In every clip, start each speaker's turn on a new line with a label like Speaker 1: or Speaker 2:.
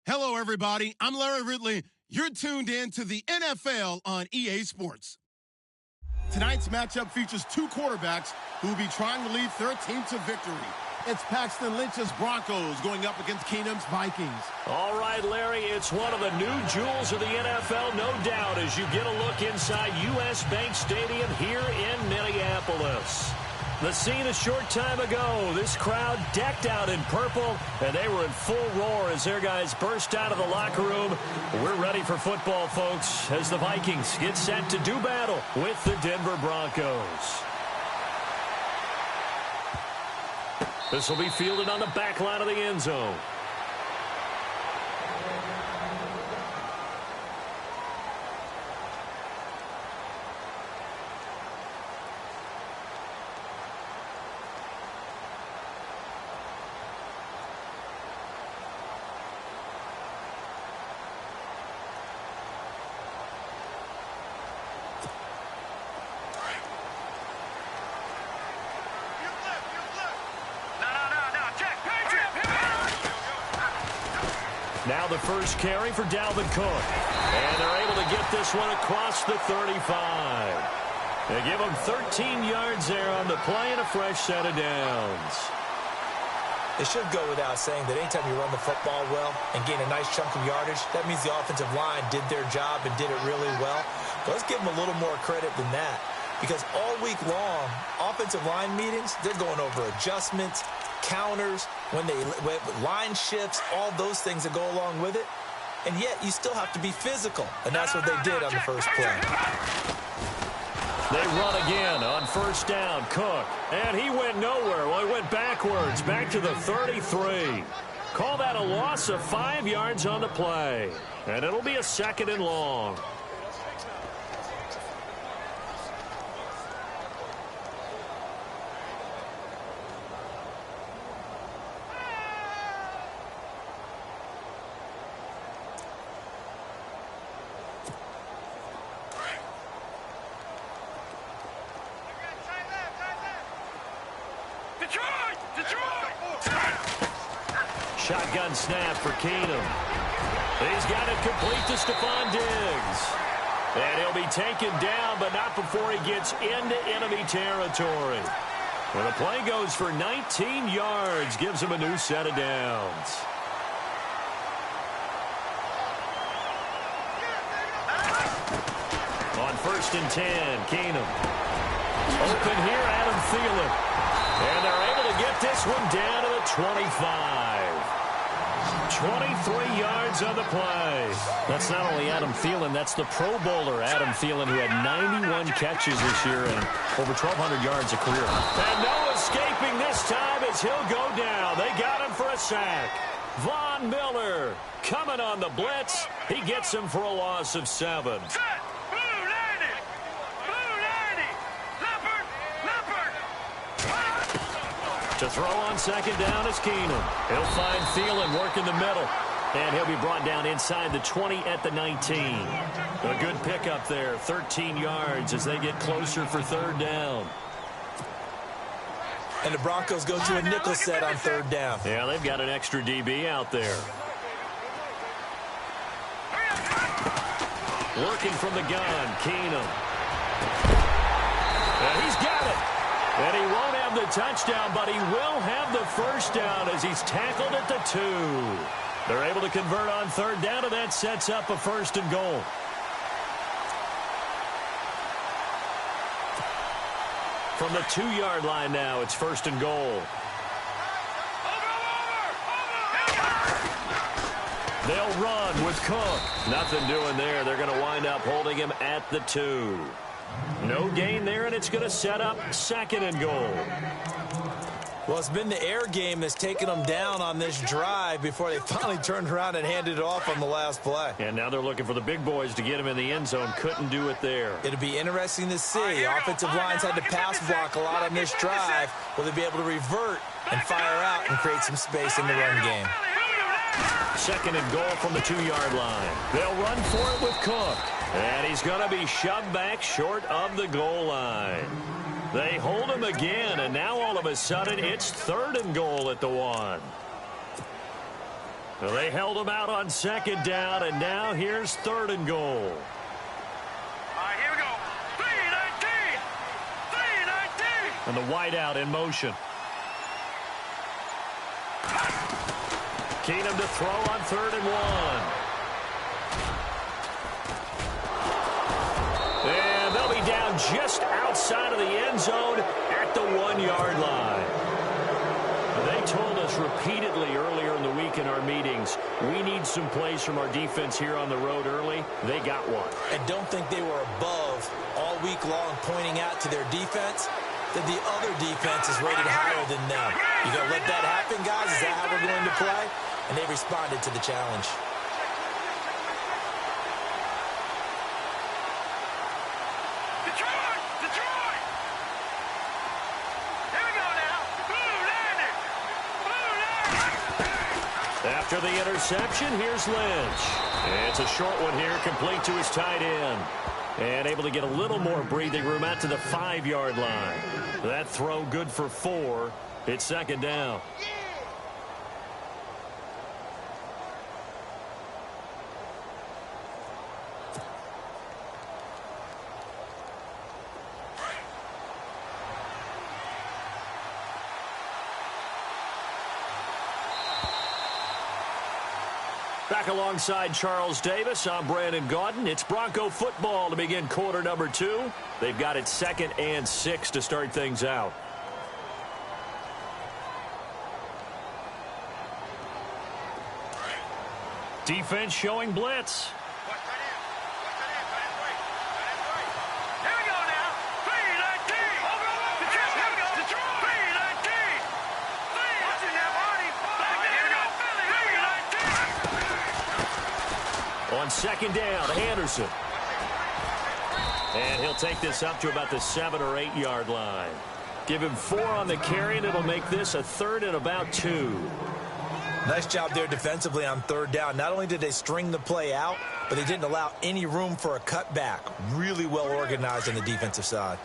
Speaker 1: Hello, everybody. I'm Larry Ridley. You're tuned in to the NFL on EA Sports. Tonight's matchup features two quarterbacks who will be trying to lead their team to victory. It's Paxton Lynch's Broncos going up against Keenum's Vikings.
Speaker 2: All right, Larry, it's one of the new jewels of the NFL, no doubt, as you get a look inside U.S. Bank Stadium here in Minneapolis. The scene a short time ago, this crowd decked out in purple, and they were in full roar as their guys burst out of the locker room. We're ready for football, folks, as the Vikings get set to do battle with the Denver Broncos. This will be fielded on the back line of the end zone. Now the first carry for Dalvin Cook. And they're able to get this one across the 35. They give him 13 yards there on the play and a fresh set of downs.
Speaker 3: It should go without saying that anytime you run the football well and gain a nice chunk of yardage, that means the offensive line did their job and did it really well. But let's give them a little more credit than that. Because all week long, offensive line meetings, they're going over adjustments, counters, when line shifts, all those things that go along with it. And yet you still have to be physical. And that's what they did on the first play.
Speaker 2: They run again on first down. Cook. And he went nowhere. Well, he went backwards, back to the 33. Call that a loss of 5 yards on the play. And it'll be a second and long. Shotgun snap for Keenum. He's got it complete to Stephon Diggs. And he'll be taken down, but not before he gets into enemy territory. Well, the play goes for 19 yards, gives him a new set of downs. On first and 10, Keenum. Open here, Adam Thielen. And they're able to get this one down to the 25. 23 yards on the play. That's not only Adam Thielen, that's the Pro Bowler Adam Thielen, who had 91 catches this year and over 1,200 yards a career. And no escaping this time as he'll go down. They got him for a sack. Von Miller coming on the blitz. He gets him for a loss of 7. To throw on second down is Keenum. He'll find Thielen working the middle. And he'll be brought down inside the 20 at the 19. A good pickup there, 13 yards as they get closer for third down.
Speaker 3: And the Broncos go to a nickel set on third down.
Speaker 2: Yeah, they've got an extra DB out there. Working from the gun, Keenum. And he's got it. And he won't have the touchdown, but he will have the first down as he's tackled at the 2. They're able to convert on third down, and that sets up a first and goal. From the 2-yard line now, it's first and goal. They'll run with Cook. Nothing doing there. They're going to wind up holding him at the 2. No gain there, and it's going to set up second and goal.
Speaker 3: Well, it's been the air game that's taken them down on this drive before they finally turned around and handed it off on the last play.
Speaker 2: And now they're looking for the big boys to get him in the end zone. Couldn't do it there.
Speaker 3: It'll be interesting to see. Offensive lines had to pass block a lot on this drive. Will they be able to revert and fire out and create some space in the run game?
Speaker 2: Second and goal from the 2-yard line. They'll run for it with Cook. And he's going to be shoved back short of the goal line. They hold him again, and now all of a sudden it's third and goal at the 1. Well, they held him out on second down, and now here's third and goal.
Speaker 4: All right, here we go. 3-19! 3-19!
Speaker 2: And the wideout in motion. Keenum to throw on 3rd and 1. And they'll be down just outside of the end zone at the 1-yard line. They told us repeatedly earlier in the week in our meetings, we need some plays from our defense here on the road early. They got one.
Speaker 3: And don't think they were above all week long pointing out to their defense that the other defense is rated higher than them. You going to let that happen, guys? Is that how we're going to play? And they responded to the challenge.
Speaker 4: Detroit! Detroit! Here we go now. Blue landing! Blue landing!
Speaker 2: After the interception, here's Lynch. It's a short one here, complete to his tight end. And able to get a little more breathing room out to the 5-yard line. That throw good for 4. It's second down. Back alongside Charles Davis, I'm Brandon Gaudin. It's Bronco football to begin quarter number 2. They've got it 2nd and 6 to start things out. Defense showing blitz.
Speaker 4: Here we go now. 3-19! Detroit! Here we go. Detroit! 3-19! Watch it now, Marty. Here we go. 3-19!
Speaker 2: On second down, Anderson. And he'll take this up to about the 7 or 8 yard line. Give him 4 on the carry, and it'll make this a 3rd and about 2.
Speaker 3: Nice job there defensively on 3rd down. Not only did they string the play out, but they didn't allow any room for a cutback. Really well organized on the defensive side.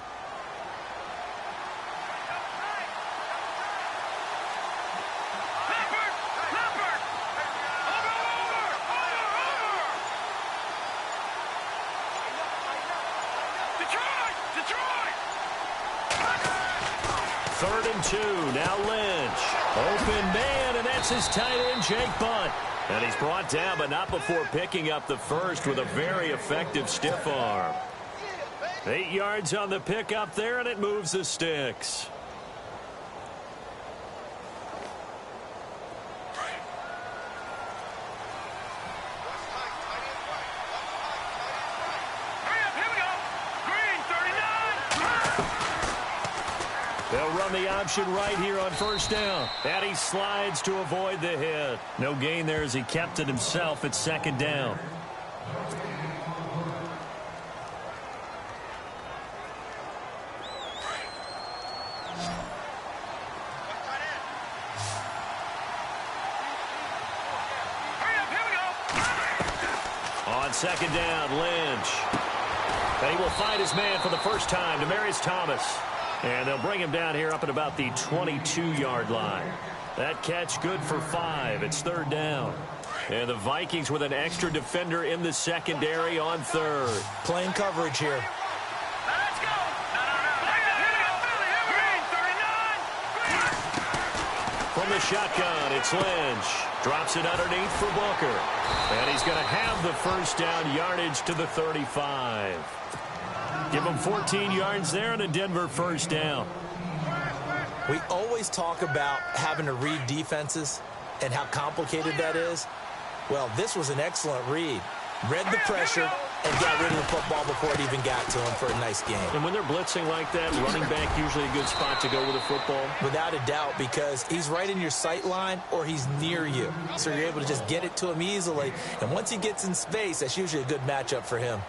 Speaker 4: Detroit!
Speaker 2: 3rd and 2. Now Lynch. Open man, and that's his tight end, Jake Bunt. And he's brought down, but not before picking up the first with a very effective stiff arm. 8 yards on the pickup there, and it moves the sticks. They'll run the option right here on 1st down. And he slides to avoid the hit. No gain there as he kept it himself at 2nd down. On 2nd down, Lynch. And he will find his man for the first time, Demaryius Thomas. And they'll bring him down here up at about the 22-yard line. That catch good for 5. It's 3rd down. And the Vikings with an extra defender in the secondary on 3rd.
Speaker 3: Playing coverage here.
Speaker 4: Let's go!
Speaker 2: From the shotgun, it's Lynch. Drops it underneath for Booker. And he's going to have the first down yardage to the 35. Give him 14 yards there and a Denver first down.
Speaker 3: We always talk about having to read defenses and how complicated that is. Well, this was an excellent read. Read the pressure and got rid of the football before it even got to him for a nice game.
Speaker 2: And when they're blitzing like that, running back usually a good spot to go with a football?
Speaker 3: Without a doubt, because he's right in your sight line or he's near you. So you're able to just get it to him easily. And once he gets in space, that's usually a good matchup for him.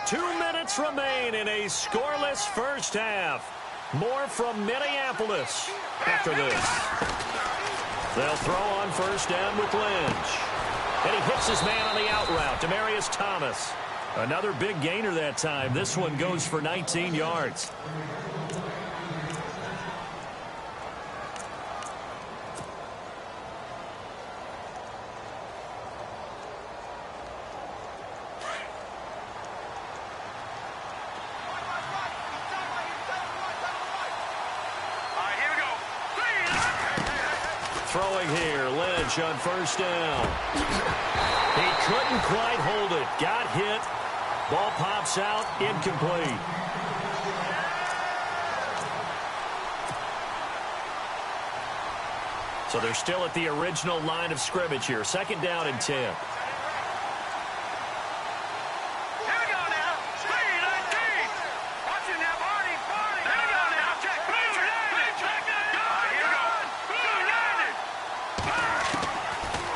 Speaker 2: 2 minutes remain in a scoreless first half. More from Minneapolis after this. They'll throw on 1st down with Lynch. And he hits his man on the out route, Demaryius Thomas. Another big gainer that time. This one goes for 19 yards. throwing here. Lynch on first down. He couldn't quite hold it. Got hit. Ball pops out. Incomplete. So they're still at the original line of scrimmage here. Second down and 10.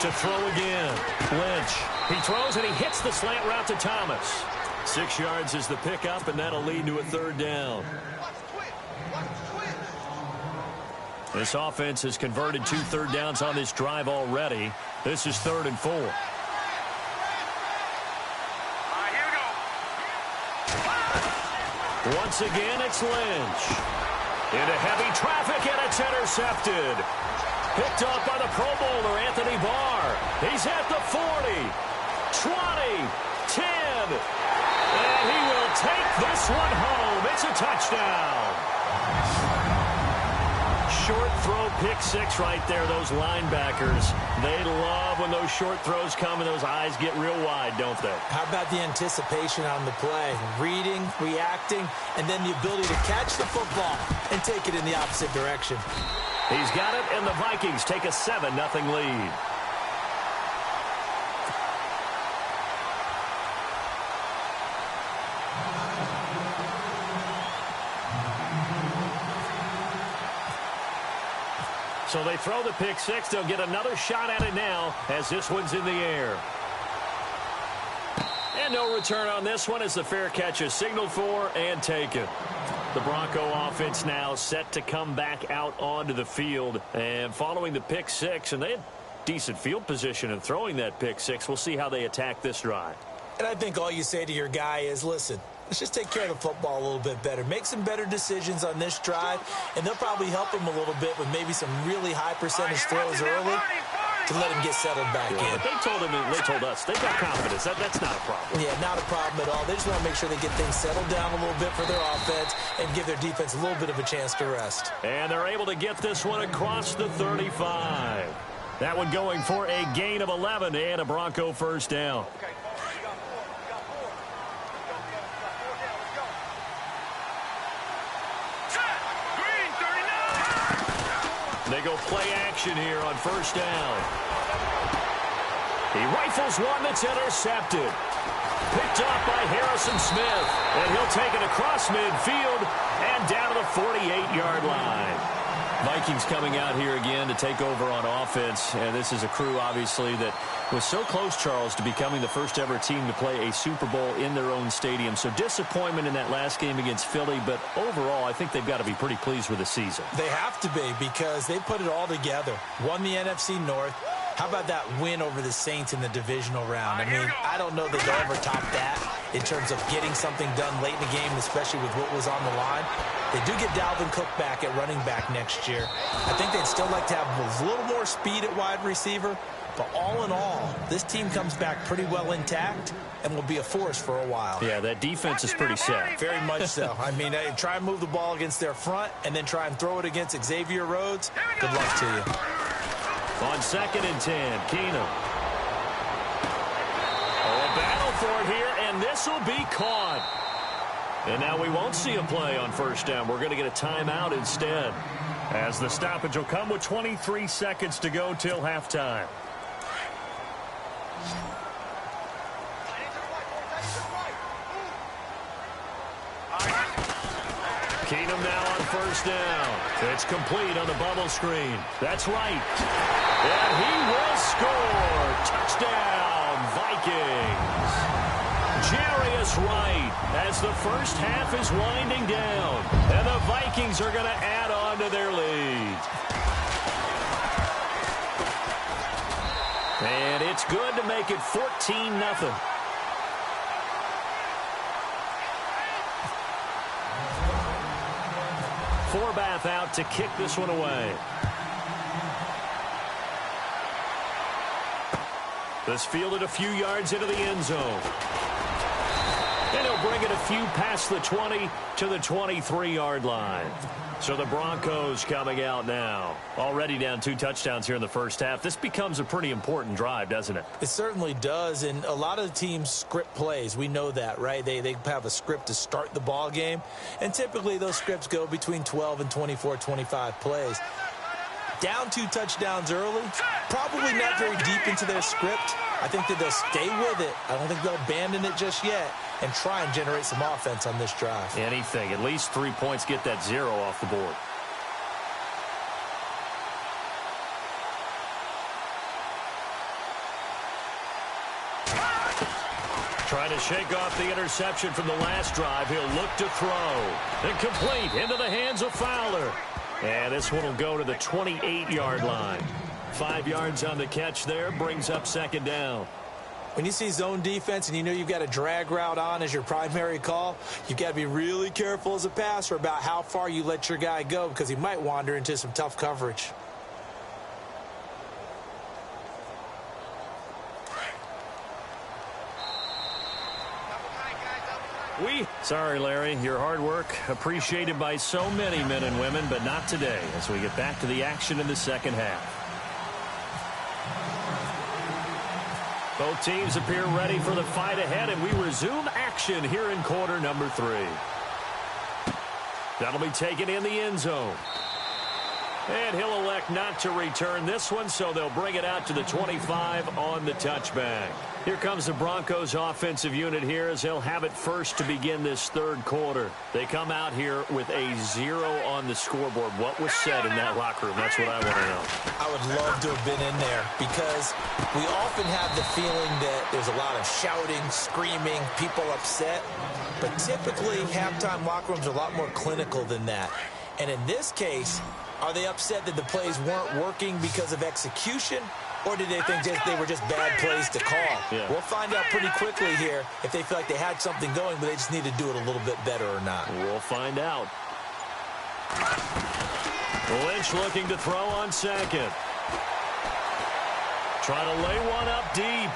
Speaker 2: To throw again. Lynch. He throws and he hits the slant route to Thomas. 6 yards is the pickup, and that'll lead to a third down. This offense has converted 2 third downs on this drive already. This is 3rd and 4. Once again, it's Lynch. Into heavy traffic, and it's intercepted. Picked up by the Pro Bowler, Anthony Barr. He's at the 40, 20, 10. And he will take this one home. It's a touchdown. Short throw, pick 6 right there. Those linebackers, they love when those short throws come and those eyes get real wide, don't they?
Speaker 3: How about the anticipation on the play? Reading, reacting, and then the ability to catch the football and take it in the opposite direction.
Speaker 2: He's got it, and the Vikings take a 7-0 lead. So they throw the pick 6. They'll get another shot at it now as this one's in the air. And no return on this one as the fair catch is signaled for and taken. The Bronco offense now set to come back out onto the field. And following the pick 6, and they had decent field position in throwing that pick 6. We'll see how they attack this drive.
Speaker 3: And I think all you say to your guy is, listen, let's just take care of the football a little bit better. Make some better decisions on this drive, and they'll probably help him a little bit with maybe some really high percentage throws early to let him get settled back in.
Speaker 2: But they told us they've got confidence. That's not a problem.
Speaker 3: Yeah, not a problem at all. They just want to make sure they get things settled down a little bit for their offense and give their defense a little bit of a chance to rest.
Speaker 2: And they're able to get this one across the 35. That one going for a gain of 11 and a Bronco first down. They go play action here on first down. He rifles one that's intercepted. Picked up by Harrison Smith. And he'll take it across midfield and down to the 48-yard line. Vikings coming out here again to take over on offense. And this is a crew, obviously, that was so close, Charles, to becoming the first-ever team to play a Super Bowl in their own stadium. So disappointment in that last game against Philly, but overall, I think they've got to be pretty pleased with the season.
Speaker 3: They have to be because they put it all together. Won the NFC North. How about that win over the Saints in the divisional round? I mean, I don't know that they'll ever top that in terms of getting something done late in the game, especially with what was on the line. They do get Dalvin Cook back at running back next year. I think they'd still like to have a little more speed at wide receiver. But all in all, this team comes back pretty well intact and will be a force for a while. Yeah, that defense is pretty set. Very much so. I mean, try and move the ball against their front and then try and throw it against Xavier Rhodes. Good luck to you.
Speaker 2: On 2nd and 10, Keenum. Oh, a battle for it here, and this will be caught. And now we won't see a play on first down. We're going to get a timeout instead, as the stoppage will come with 23 seconds to go till halftime. Keenum now on first down. It's complete on the bubble screen. That's right. And he will score. Touchdown, Vikings. Jarius Wright as the first half is winding down. And the Vikings are going to add on to their lead. And it's good to make it 14-0. Forbath out to kick this one away. This fielded a few yards into the end zone. And he'll they'll bring it a few past the 20 to the 23-yard line. So the Broncos coming out now. Already down 2 touchdowns here in the first half. This becomes a pretty important drive, doesn't it?
Speaker 3: It certainly does, and a lot of the teams script plays. We know that, right? They have a script to start the ball game, and typically those scripts go between 12 and 24, 25 plays. Down 2 touchdowns early, probably not very deep into their script. I think that they'll stay with it. I don't think they'll abandon it just yet and try and generate some offense on this drive.
Speaker 2: Anything. At least 3 points, get that 0 off the board. Trying to shake off the interception from the last drive. He'll look to throw. Incomplete into the hands of Fowler. And this one will go to the 28-yard line. 5 yards on the catch there. Brings up second down.
Speaker 3: When you see zone defense and you know you've got a drag route on as your primary call, you've got to be really careful as a passer about how far you let your guy go because he might wander into some tough coverage.
Speaker 2: Sorry, Larry. Your hard work appreciated by so many men and women, but not today as we get back to the action in the second half. Both teams appear ready for the fight ahead, and we resume action here in quarter number 3. That'll be taken in the end zone. And he'll elect not to return this one, so they'll bring it out to the 25 on the touchback. Here comes the Broncos offensive unit here as they'll have it first to begin this third quarter. They come out here with a 0 on the scoreboard. What was said in that locker room? That's what I want to know.
Speaker 3: I would love to have been in there because we often have the feeling that there's a lot of shouting, screaming, people upset. But typically, halftime locker rooms are a lot more clinical than that. And in this case, are they upset that the plays weren't working because of execution? Or did they think they were just bad plays to call?
Speaker 2: Yeah.
Speaker 3: We'll find out pretty quickly here if they feel like they had something going, but they just need to do it a little bit better or not.
Speaker 2: We'll find out. Lynch looking to throw on second. Trying to lay one up deep.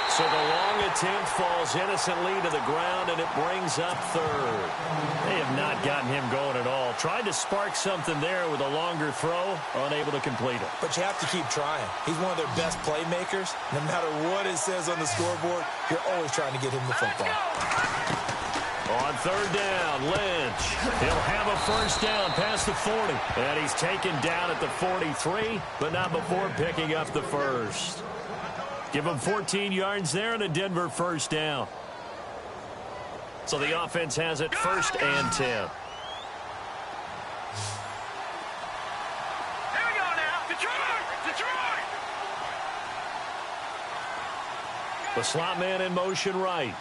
Speaker 2: So the long attempt falls innocently to the ground, and it brings up third. They have not gotten him going at all. Tried to spark something there with a longer throw, unable to complete it.
Speaker 3: But you have to keep trying. He's one of their best playmakers. No matter what it says on the scoreboard, you're always trying to get him the football.
Speaker 2: On third down, Lynch. He'll have a first down past the 40. And he's taken down at the 43, but not before picking up the first. Give him 14 yards there and a Denver first down. So the offense has it first and 10.
Speaker 4: Here we go now. Detroit!
Speaker 2: The slot man in motion right.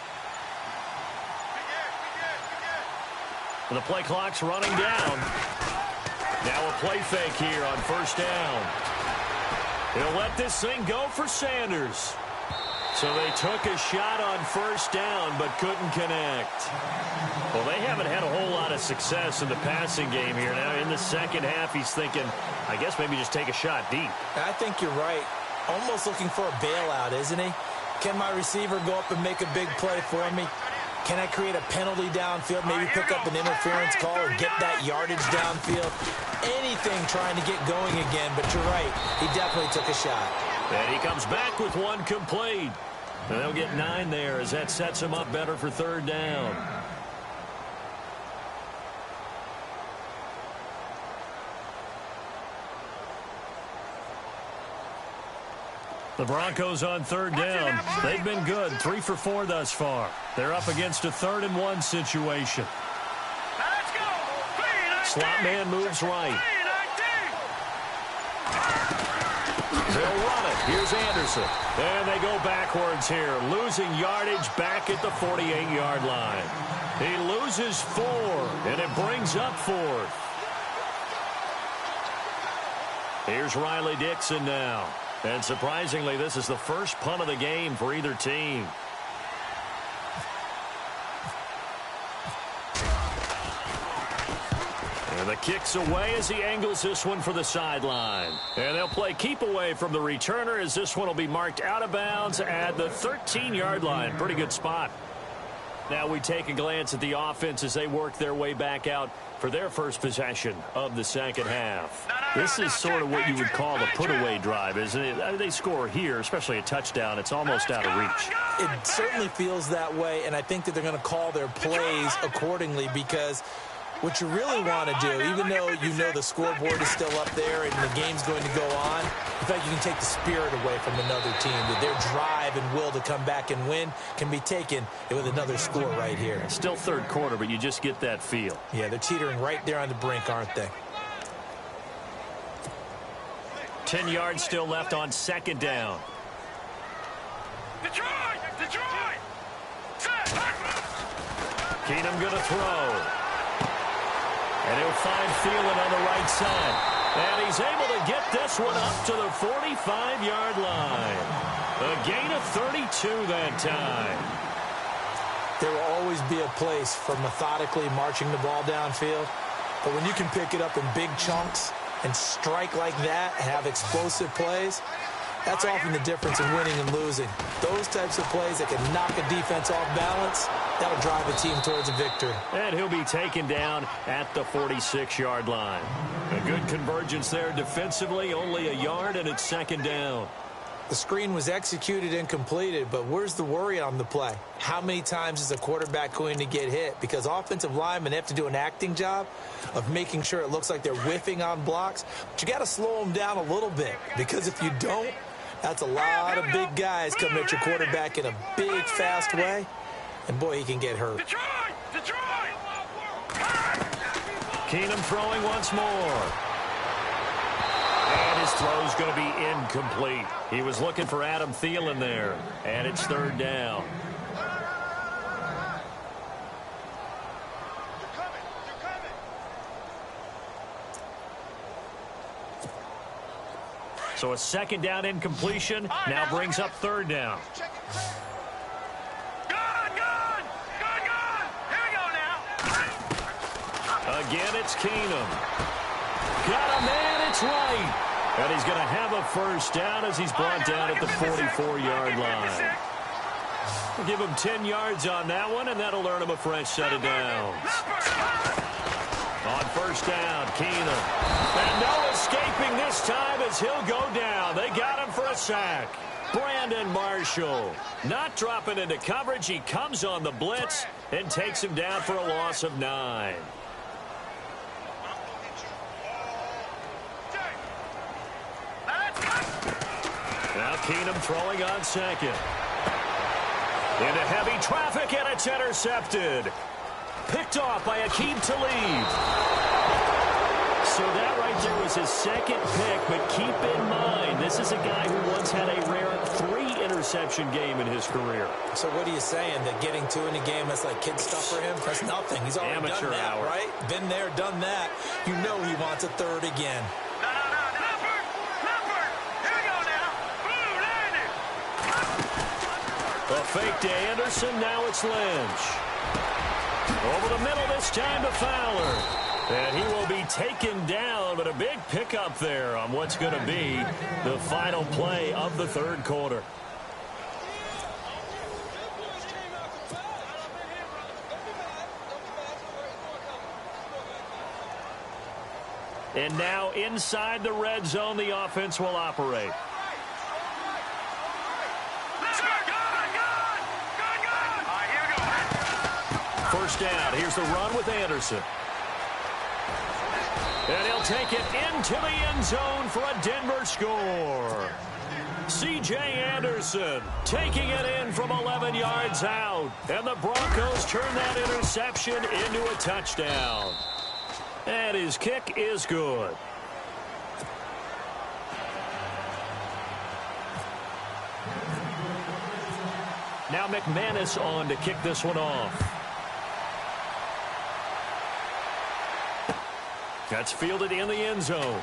Speaker 2: And the play clock's running down. Now a play fake here on first down. He'll let this thing go for Sanders. So they took a shot on first down but couldn't connect. Well, they haven't had a whole lot of success in the passing game here. Now in the second half, he's thinking, I guess maybe just take a shot deep.
Speaker 3: I think you're right. Almost looking for a bailout, isn't he? Can my receiver go up and make a big play for me? Can I create a penalty downfield, maybe pick up an interference call or get that yardage downfield? Anything trying to get going again, but you're right. He definitely took a shot.
Speaker 2: And he comes back with one complete. And they'll get 9 there as that sets him up better for third down. The Broncos on third down. They've been good, 3 for 4 thus far. They're up against a 3rd and 1 situation.
Speaker 4: Let's go.
Speaker 2: Slot man moves right. They'll run it. Here's Anderson. And they go backwards here, losing yardage back at the 48-yard line. He loses 4, and it brings up 4th. Here's Riley Dixon now. And surprisingly, this is the first punt of the game for either team. And the kick's away as he angles this one for the sideline. And they'll play keep away from the returner as this one will be marked out of bounds at the 13-yard line. Pretty good spot. Now we take a glance at the offense as they work their way back out for their first possession of the second half. This is sort of what you would call a put-away drive, isn't it? They score here, especially a touchdown. It's almost out of reach.
Speaker 3: It certainly feels that way, and I think that they're going to call their plays accordingly, because what you really want to do, even though you know the scoreboard is still up there and the game's going to go on, in fact, you can take the spirit away from another team. That their drive and will to come back and win can be taken with another score right here.
Speaker 2: It's still third quarter, but you just get that feel.
Speaker 3: Yeah, they're teetering right there on the brink, aren't they?
Speaker 2: 10 yards still left on second down.
Speaker 4: Detroit! Detroit!
Speaker 2: Keenum going to throw. And he'll find Thielen on the right side. And he's able to get this one up to the 45-yard line. A gain of 32 that time.
Speaker 3: There will always be a place for methodically marching the ball downfield. But when you can pick it up in big chunks and strike like that, have explosive plays, that's often the difference in winning and losing. Those types of plays that can knock a defense off balance, that'll drive a team towards a victory.
Speaker 2: And he'll be taken down at the 46-yard line. A good convergence there defensively, only a yard, and it's second down.
Speaker 3: The screen was executed and completed, but where's the worry on the play? How many times is a quarterback going to get hit? Because offensive linemen have to do an acting job of making sure it looks like they're whiffing on blocks. But you got to slow them down a little bit, because if you don't, that's a lot of big guys coming at your quarterback in a big, fast way. And, boy, he can get hurt.
Speaker 4: Detroit! Detroit!
Speaker 2: Keenum throwing once more. And his throw's going to be incomplete. He was looking for Adam Thielen there. And it's third down. So a second down incompletion now brings up third down. Again, it's Keenum. Got a man, it's right. And he's going to have a first down as he's brought down at the 44-yard line. We'll give him 10 yards on that one, and that'll earn him a fresh set of downs. On first down, Keenum. And no escaping this time as he'll go down. They got him for a sack. Brandon Marshall not dropping into coverage. He comes on the blitz and takes him down for a loss of 9. Now Keenum throwing on second. Into heavy traffic, and it's intercepted. Picked off by Akeem Talib. So that right there was his second pick, but keep in mind, this is a guy who once had a rare 3-interception game in his career.
Speaker 3: So what are you saying, that getting 2 in a game, that's like kid stuff for him? That's nothing. He's already
Speaker 2: Amateur
Speaker 3: done that,
Speaker 2: hour.
Speaker 3: right? Been there, done that. You know he wants a third again.
Speaker 2: A fake to Anderson, now it's Lynch. Over the middle this time to Fowler. And he will be taken down, but a big pickup there on what's going to be the final play of the third quarter. And now inside the red zone, the offense will operate. First down. Here's the run with Anderson. And he'll take it into the end zone for a Denver score. C.J. Anderson taking it in from 11 yards out. And the Broncos turn that interception into a touchdown. And his kick is good. Now McManus on to kick this one off. That's fielded in the end zone.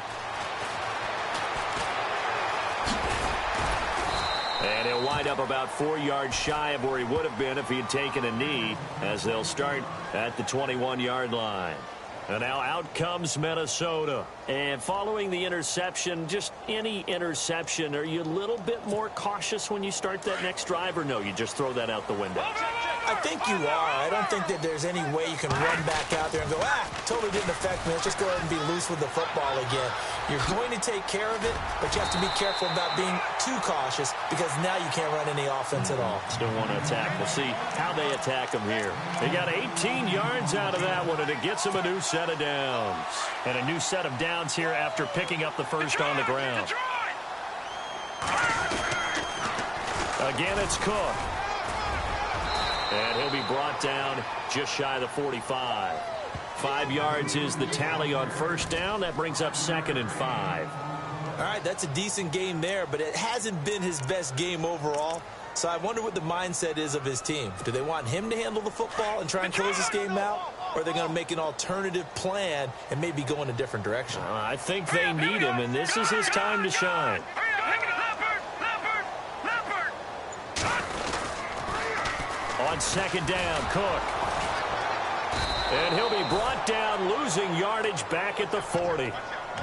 Speaker 2: And he'll wind up about 4 yards shy of where he would have been if he had taken a knee, as they'll start at the 21-yard line. And now out comes Minnesota. And following the interception, just any interception, are you a little bit more cautious when you start that next drive, or no, you just throw that out the window?
Speaker 3: I think you are. I don't think that there's any way you can run back out there and go, totally didn't affect me. Let's just go ahead and be loose with the football again. You're going to take care of it, but you have to be careful about being too cautious because now you can't run any offense at all.
Speaker 2: Still want to attack. We'll see how they attack them here. They got 18 yards out of that one, and it gets them a new set of downs. And a new set of downs here after picking up the first on the ground. Again, it's Cook. And he'll be brought down just shy of the 45. 5 yards is the tally on first down. That brings up 2nd and 5.
Speaker 3: All right, that's a decent game there, but it hasn't been his best game overall. So I wonder what the mindset is of his team. Do they want him to handle the football and try and close this game out? Or are they going to make an alternative plan and maybe go in a different direction?
Speaker 2: I think they need him, and this is his time to shine. On 2nd down, Cook. And he'll be brought down, losing yardage back at the 40.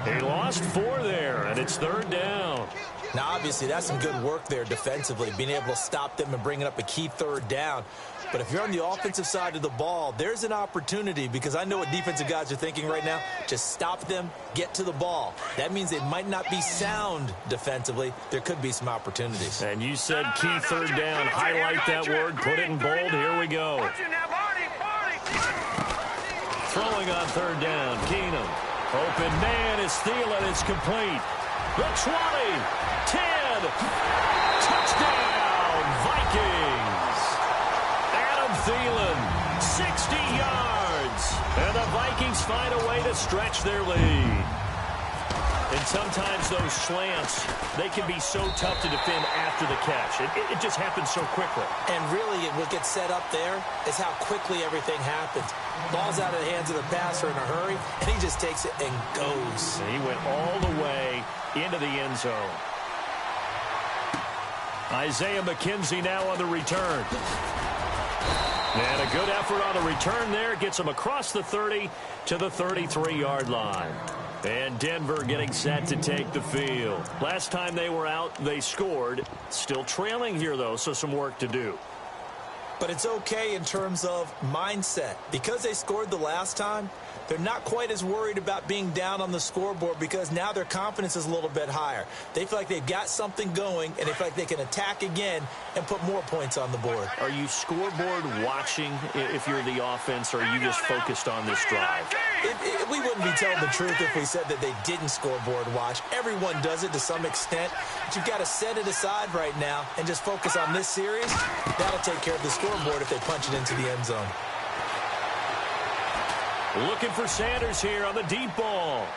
Speaker 2: He lost 4 there, and it's 3rd down.
Speaker 3: Now, obviously, that's some good work there defensively, being able to stop them and bringing up a key 3rd down. But if you're on the offensive side of the ball, there's an opportunity because I know what defensive guys are thinking right now. Just stop them, get to the ball. That means they might not be sound defensively. There could be some opportunities.
Speaker 2: And you said key 3rd down. Highlight that word. Put it in bold. Here we go. Throwing on 3rd down. Keenum. Open man is Thielen. It's complete. The 20. 10. Touchdown, Vikings. Adam Thielen, 60 yards. And the Vikings find a way to stretch their lead. And sometimes those slants, they can be so tough to defend after the catch. It just happens so quickly.
Speaker 3: And really, what gets set up there is how quickly everything happens. Ball's out of the hands of the passer in a hurry, and he just takes it and goes.
Speaker 2: And he went all the way into the end zone. Isaiah McKenzie now on the return. And a good effort on the return there. Gets him across the 30 to the 33-yard line. And Denver getting set to take the field. Last time they were out, they scored. Still trailing here, though, so some work to do.
Speaker 3: But it's okay in terms of mindset. Because they scored the last time, they're not quite as worried about being down on the scoreboard because now their confidence is a little bit higher. They feel like they've got something going, and they feel like they can attack again and put more points on the board.
Speaker 2: Are you scoreboard watching if you're the offense, or are you just focused on this drive?
Speaker 3: We wouldn't be telling the truth if we said that they didn't scoreboard watch. Everyone does it to some extent. But you've got to set it aside right now and just focus on this series. That'll take care of the scoreboard if they punch it into the end zone.
Speaker 2: Looking for Sanders here on the deep ball.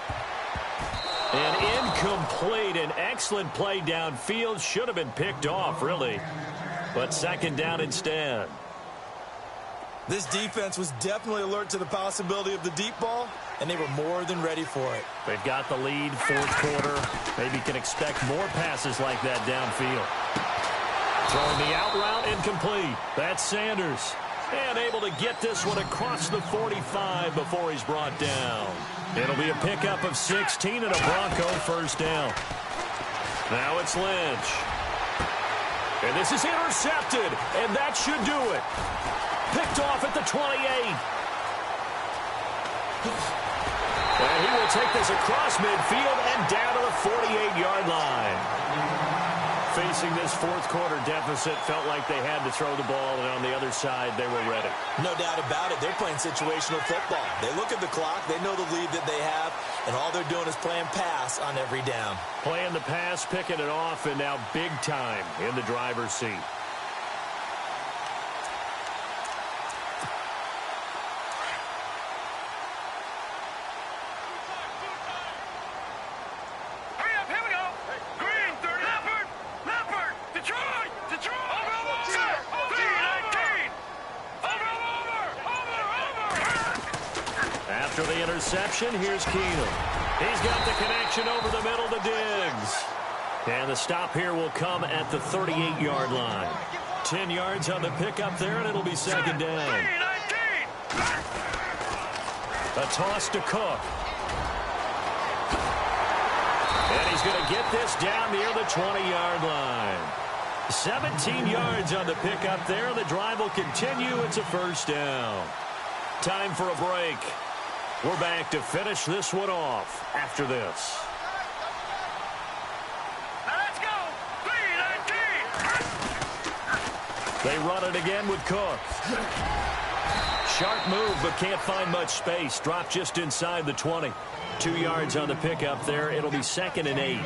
Speaker 2: And incomplete. An excellent play downfield. Should have been picked off, really. But 2nd down instead.
Speaker 3: This defense was definitely alert to the possibility of the deep ball, and they were more than ready for it.
Speaker 2: They've got the lead, 4th quarter. Maybe can expect more passes like that downfield. Throwing the out route, incomplete. That's Sanders. And able to get this one across the 45 before he's brought down. It'll be a pickup of 16 and a Bronco 1st down. Now it's Lynch. And this is intercepted, and that should do it. Picked off at the 28. And he will take this across midfield and down to the 48-yard line. Facing this 4th quarter deficit, felt like they had to throw the ball, and on the other side, they were ready.
Speaker 3: No doubt about it. They're playing situational football. They look at the clock, they know the lead that they have, and all they're doing is playing pass on every down.
Speaker 2: Playing the pass, picking it off, and now big time in the driver's seat. After the interception, here's Keenum. He's got the connection over the middle to Diggs. And the stop here will come at the 38-yard line. 10 yards on the pickup there, and it'll be 2nd down. A toss to Cook. And he's going to get this down near the 20-yard line. 17 yards on the pickup there. The drive will continue. It's a first down. Time for a break. We're back to finish this one off after this.
Speaker 4: Now let's go. 3-19.
Speaker 2: They run it again with Cook. Sharp move, but can't find much space. Drop just inside the 20. 2 yards on the pickup there. It'll be 2nd and 8.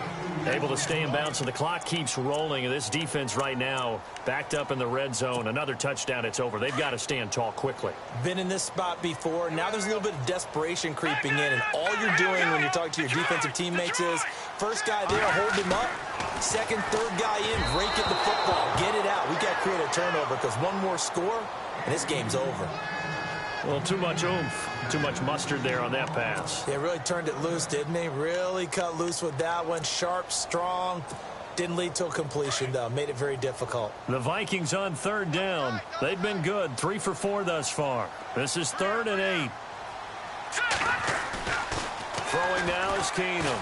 Speaker 2: Able to stay in bounds, so the clock keeps rolling. This defense right now backed up in the red zone. Another touchdown, it's over. They've got to stand tall quickly.
Speaker 3: Been in this spot before. Now there's a little bit of desperation creeping in, and all you're doing when you're talking to your defensive teammates is first guy there, hold him up. Second, third guy in, break it the football. Get it out. We got to create a turnover because one more score, and this game's over.
Speaker 2: Well, too much oomph, too much mustard there on that pass.
Speaker 3: They really turned it loose, didn't they? Really cut loose with that one. Sharp, strong. Didn't lead to a completion, though. Made it very difficult.
Speaker 2: The Vikings on 3rd down. They've been good, 3 for 4 thus far. This is 3rd and 8. Throwing now is Keenum.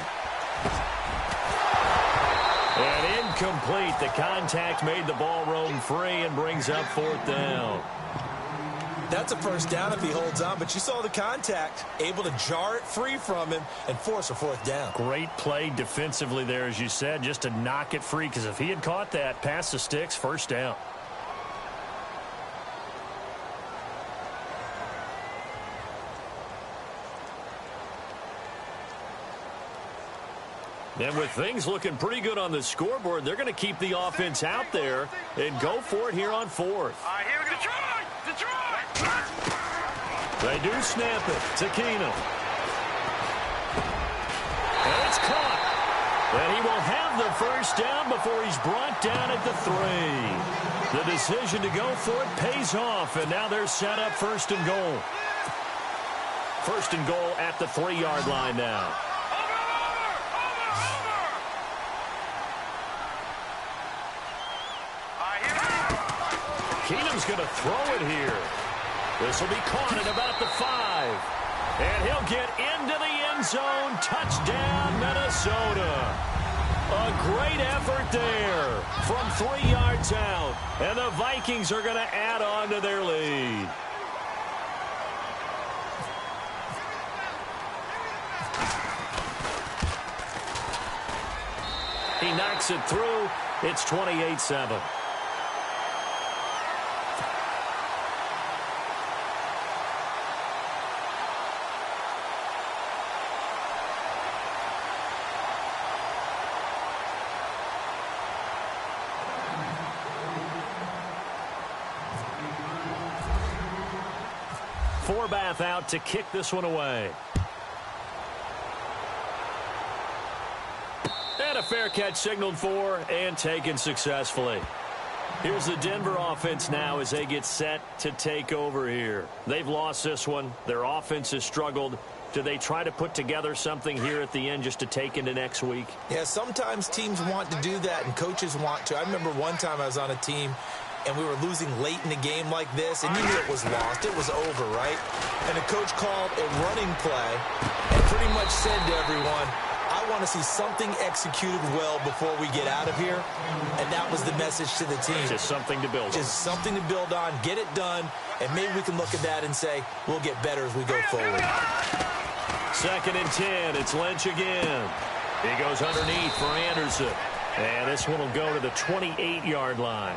Speaker 2: And incomplete. The contact made the ball roam free and brings up 4th down.
Speaker 3: That's a first down if he holds on, but you saw the contact, able to jar it free from him and force a 4th down.
Speaker 2: Great play defensively there, as you said, just to knock it free, because if he had caught that, past the sticks, first down. And with things looking pretty good on the scoreboard, they're going to keep the offense out there and go for it here on 4th.
Speaker 4: All right, here we go. Detroit! Detroit!
Speaker 2: They do snap it to Keenum. And it's caught. And he will have the first down before he's brought down at the 3. The decision to go for it pays off, and now they're set up 1st and goal. 1st and goal at the 3-yard line now. Keenum's going to throw it here. This will be caught at about the 5. And he'll get into the end zone. Touchdown, Minnesota. A great effort there from 3 yards out. And the Vikings are going to add on to their lead. He knocks it through. It's 28-7. Forbath out to kick this one away. And a fair catch signaled for and taken successfully. Here's the Denver offense now as they get set to take over here. They've lost this one. Their offense has struggled. Do they try to put together something here at the end just to take into next week?
Speaker 3: Yeah, sometimes teams want to do that and coaches want to. I remember one time I was on a team and we were losing late in a game like this, and you knew it was lost. It was over, right? And the coach called a running play and pretty much said to everyone, I want to see something executed well before we get out of here. And that was the message to the team.
Speaker 2: Just something to build on.
Speaker 3: Just something to build on, get it done, and maybe we can look at that and say, we'll get better as we go forward.
Speaker 2: 2nd and 10. It's Lynch again. He goes underneath for Anderson. And this one will go to the 28-yard line.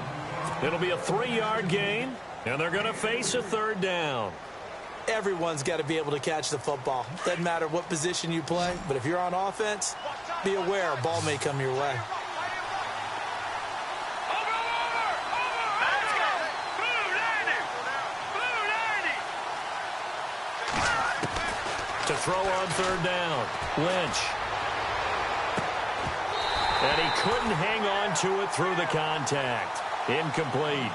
Speaker 2: It'll be a 3-yard gain, and they're going to face a 3rd down.
Speaker 3: Everyone's got to be able to catch the football. Doesn't matter what position you play, but if you're on offense, be aware a ball may come your way.
Speaker 2: To throw on 3rd down, Lynch. And he couldn't hang on to it through the contact. Incomplete.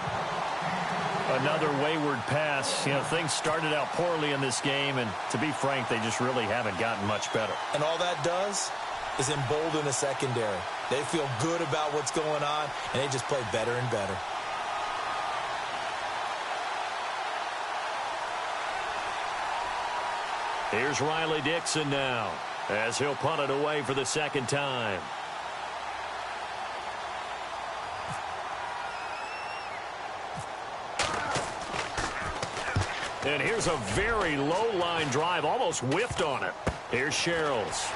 Speaker 2: Another wayward pass. You know, things started out poorly in this game, and to be frank, they just really haven't gotten much better.
Speaker 3: And all that does is embolden the secondary. They feel good about what's going on, and they just play better and better.
Speaker 2: Here's Riley Dixon now, as he'll punt it away for the 2nd time. And here's a very low-line drive, almost whiffed on it. Here's Sherrills.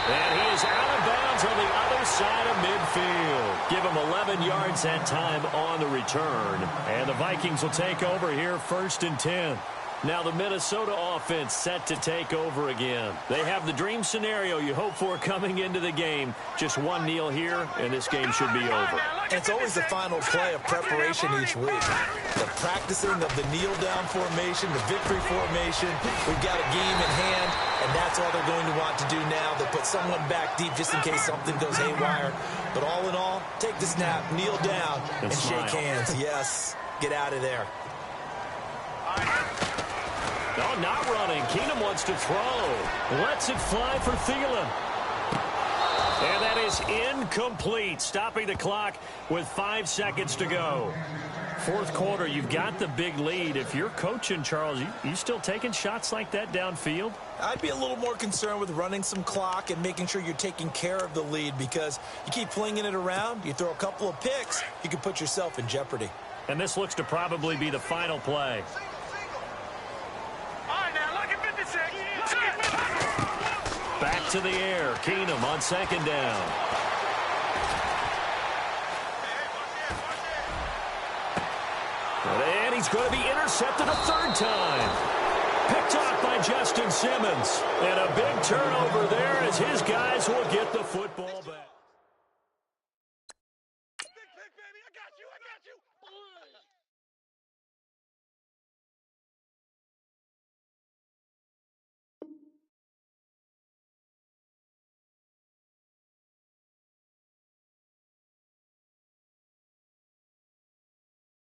Speaker 2: And he is out of bounds on the other side of midfield. Give him 11 yards that time on the return. And the Vikings will take over here 1st and 10. Now the Minnesota offense set to take over again. They have the dream scenario you hope for coming into the game. Just one kneel here, and this game should be over.
Speaker 3: It's always the final play of preparation each week. The practicing of the kneel-down formation, the victory formation. We've got a game in hand, and that's all they're going to want to do now. They'll put someone back deep just in case something goes haywire. But all in all, take the snap, kneel down, and shake hands. Yes, get out of there.
Speaker 2: No, not running. Keenum wants to throw. Lets it fly for Thielen. And that is incomplete, stopping the clock with 5 seconds to go. 4th quarter, you've got the big lead. If you're coaching, Charles, you still taking shots like that downfield?
Speaker 3: I'd be a little more concerned with running some clock and making sure you're taking care of the lead, because you keep flinging it around, you throw a couple of picks, you can put yourself in jeopardy.
Speaker 2: And this looks to probably be the final play. Back to the air. Keenum on 2nd down. And he's going to be intercepted a 3rd time. Picked off by Justin Simmons. And a big turnover there as his guys will get the football back.